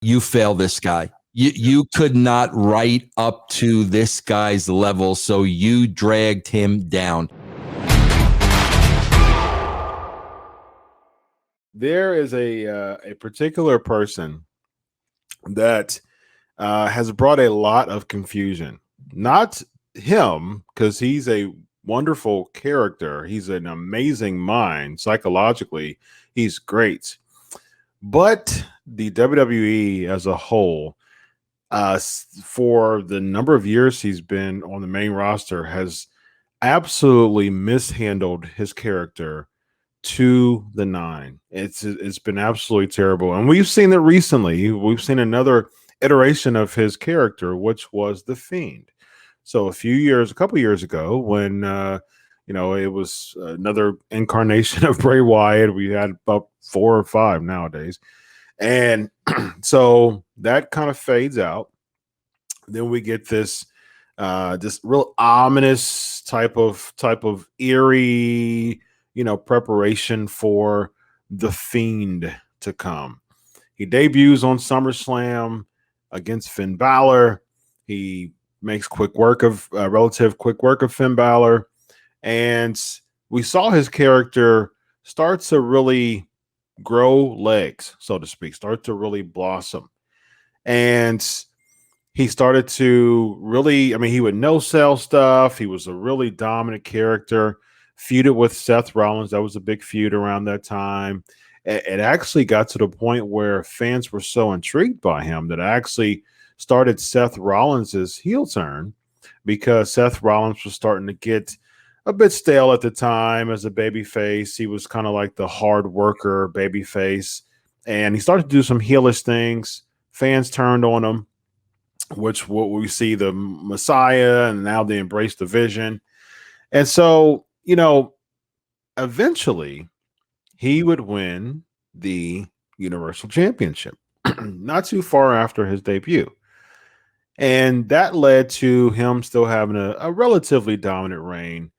You fail this guy. You could not write up to this guy's level, so you dragged him down. There is a particular person that has brought a lot of confusion. Not him, because he's a wonderful character. He's an amazing mind. Psychologically, he's great. But the WWE as a whole, for the number of years he's been on the main roster, has absolutely mishandled his character to the nine. It's been absolutely terrible, and we've seen it recently. We've seen another iteration of his character, which was the Fiend. So a couple years ago, when it was another incarnation of Bray Wyatt. We had about 4 or 5 nowadays, and so that kind of fades out. Then we get this real ominous type of eerie, preparation for the Fiend to come. He debuts on SummerSlam against Finn Balor. He makes relative quick work of Finn Balor, and we saw his character start to really grow legs, so to speak, start to really blossom. And he started to really, he would no-sell stuff. He was a really dominant character, feuded with Seth Rollins. That was a big feud around that time. It actually got to the point where fans were so intrigued by him that I actually started Seth Rollins' heel turn, because Seth Rollins was starting to get a bit stale at the time as a babyface. He was kind of like the hard worker babyface, and he started to do some heelish things. Fans turned on him, which what we see the Messiah, and now they embrace the Vision. And so, eventually he would win the Universal Championship not too far after his debut. And that led to him still having a relatively dominant reign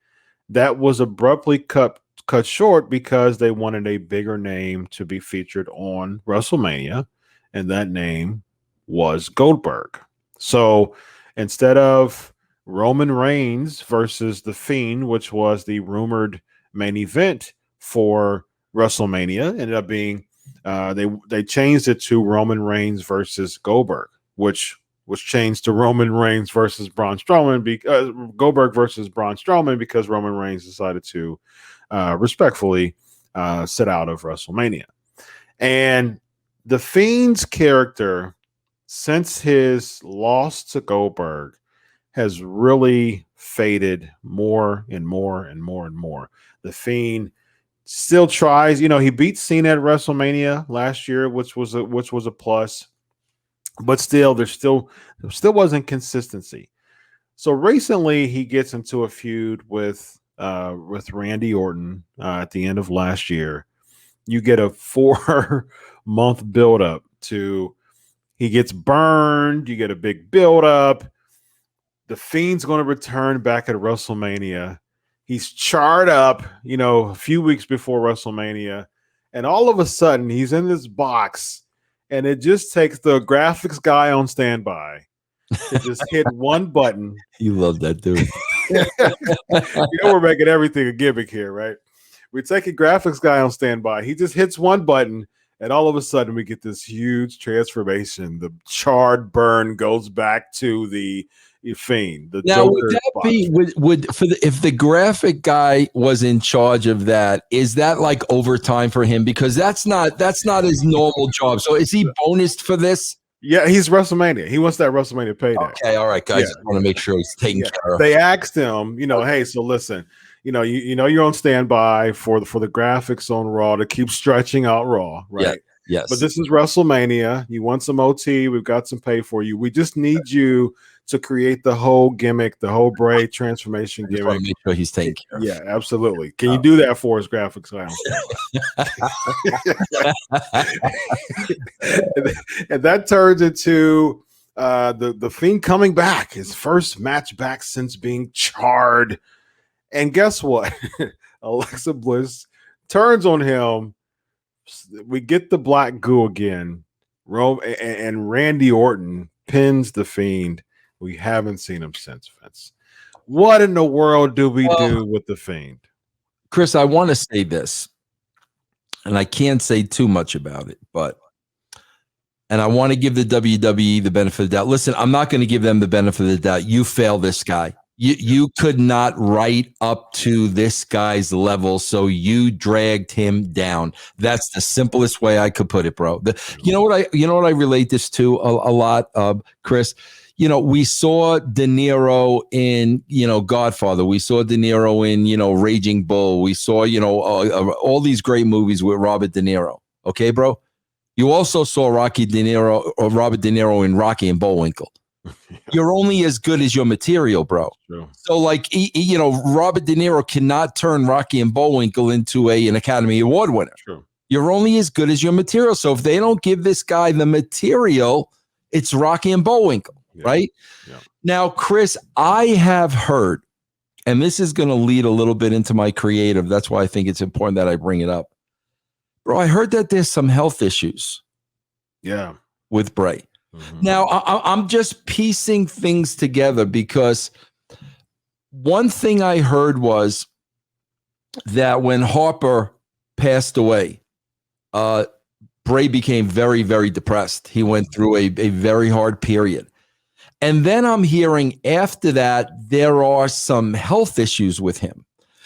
that was abruptly cut short because they wanted a bigger name to be featured on WrestleMania, and that name was Goldberg. So instead of Roman Reigns versus The Fiend, which was the rumored main event for WrestleMania, ended up being they changed it to Roman Reigns versus Goldberg, which was changed to Roman Reigns versus Braun Strowman, Goldberg versus Braun Strowman, because Roman Reigns decided to respectfully sit out of WrestleMania. And the Fiend's character, since his loss to Goldberg, has really faded more and more and more and more. The Fiend still tries, he beat Cena at WrestleMania last year, which was a plus, but still there still wasn't consistency. So recently he gets into a feud with Randy Orton at the end of last year. You get a 4-month buildup to, he gets burned. You get a big buildup. The Fiend's going to return back at WrestleMania. He's charred up, a few weeks before WrestleMania. And all of a sudden, he's in this box, and it just takes the graphics guy on standby to just hit one button. You love that, dude. We're making everything a gimmick here, right? We're taking graphics guy on standby. He just hits one button, and all of a sudden, we get this huge transformation. The charred burn goes back to the Fiend. Now, would that be if the graphic guy was in charge of that? Is that like overtime for him? Because that's not his normal job. So is he bonused for this? Yeah, he's WrestleMania. He wants that WrestleMania payday. Okay, all right, guys. Yeah. Just want to make sure he's taken care of. They asked him, hey, so listen, you're on standby for the graphics on Raw to keep stretching out Raw, right? Yeah. Yes. But this is WrestleMania. You want some OT? We've got some pay for you. We just need you to create the whole gimmick, the whole Bray transformation gimmick. Want to make sure he's taken care of. Yeah, absolutely. Can you do that for us, graphics guy? And that turns into the Fiend coming back, his first match back since being charred. And guess what? Alexa Bliss turns on him. We get the black goo again, And Randy Orton pins the Fiend. We haven't seen him since, Vince. What in the world do we do with the Fiend? Chris, I want to say this, and I can't say too much about it, and I want to give the WWE the benefit of the doubt. Listen, I'm not going to give them the benefit of the doubt. You fail this guy. You could not write up to this guy's level, so you dragged him down. That's the simplest way I could put it, bro. You know what I relate this to a lot, Chris. We saw De Niro in, Godfather. We saw De Niro in, Raging Bull. We saw, all these great movies with Robert De Niro. Okay, bro? You also saw Robert De Niro in Rocky and Bullwinkle. You're only as good as your material, bro. True. So, Robert De Niro cannot turn Rocky and Bullwinkle into an Academy Award winner. True. You're only as good as your material. So if they don't give this guy the material, it's Rocky and Bullwinkle. Yeah. Right? Yeah. Now, Chris, I have heard, and this is going to lead a little bit into my creative. That's why I think it's important that I bring it up. Bro, I heard that there's some health issues. Yeah. With Bray. Mm-hmm. Now, I'm just piecing things together because one thing I heard was that when Harper passed away, Bray became very, very depressed. He went through a very hard period. And then I'm hearing after that, there are some health issues with him.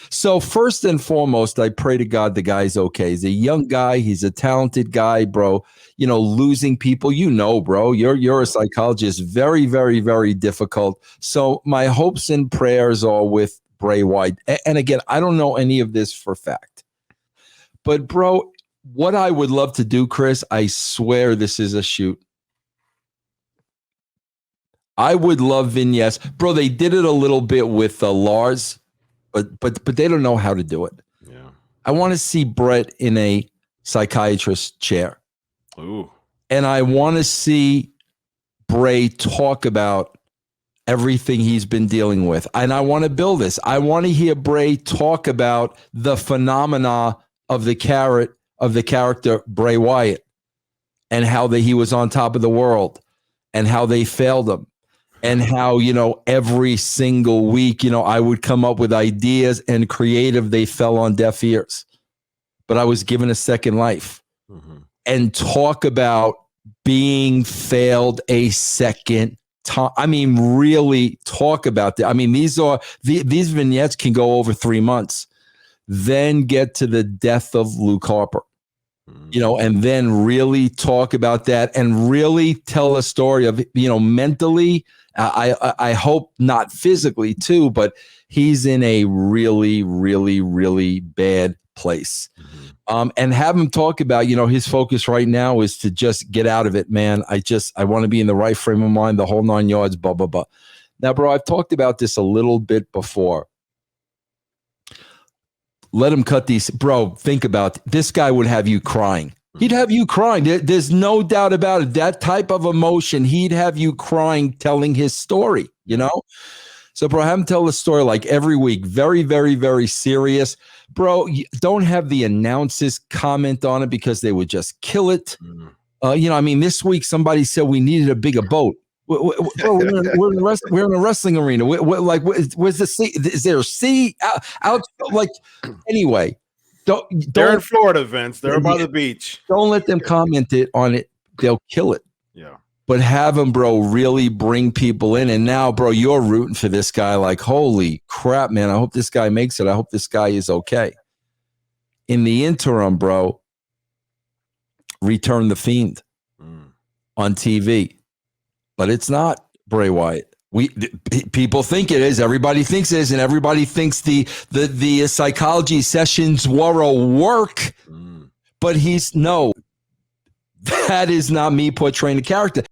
So first and foremost, I pray to God the guy's okay. He's a young guy. He's a talented guy, bro. Losing people, bro. You're a psychologist. Very, very, very difficult. So my hopes and prayers are with Bray Wyatt. And again, I don't know any of this for fact. But, bro, what I would love to do, Chris, I swear this is a shoot. I would love vignettes. Bro, they did it a little bit with Lars. But they don't know how to do it. Yeah. I want to see Brett in a psychiatrist chair. Ooh. And I want to see Bray talk about everything he's been dealing with. And I want to build this. I want to hear Bray talk about the phenomena of the character Bray Wyatt and how he was on top of the world and how they failed him. And how, every single week, I would come up with ideas and creative. They fell on deaf ears. But I was given a second life. Mm-hmm. And talk about being failed a second time. I mean, really talk about that. I mean, these vignettes can go over 3 months. Then get to the death of Luke Harper. And then really talk about that and really tell a story of, mentally. I hope not physically too, but he's in a really, really, really bad place. Mm-hmm. And have him talk about, his focus right now is to just get out of it, man. I want to be in the right frame of mind, the whole 9 yards, blah, blah, blah. Now, bro, I've talked about this a little bit before. Let him cut these. Bro, think about it. This guy would have you crying. He'd have you crying. There's no doubt about it. That type of emotion, he'd have you crying telling his story, So, bro, have him tell the story like every week. Very, very, very serious. Bro, don't have the announcers comment on it because they would just kill it. This week somebody said we needed a bigger boat. Bro, we're in a wrestling arena. Where's the sea? Is there a sea out? Anyway. They're in Florida, Vince. They're by the beach. Don't let them comment on it. They'll kill it. Yeah. But have them, bro, really bring people in. And now, bro, you're rooting for this guy like, holy crap, man. I hope this guy makes it. I hope this guy is okay. In the interim, bro, return the Fiend on TV. But it's not Bray Wyatt. People think it is. Everybody thinks it is, and everybody thinks the psychology sessions were a work. But that is not me portraying the character.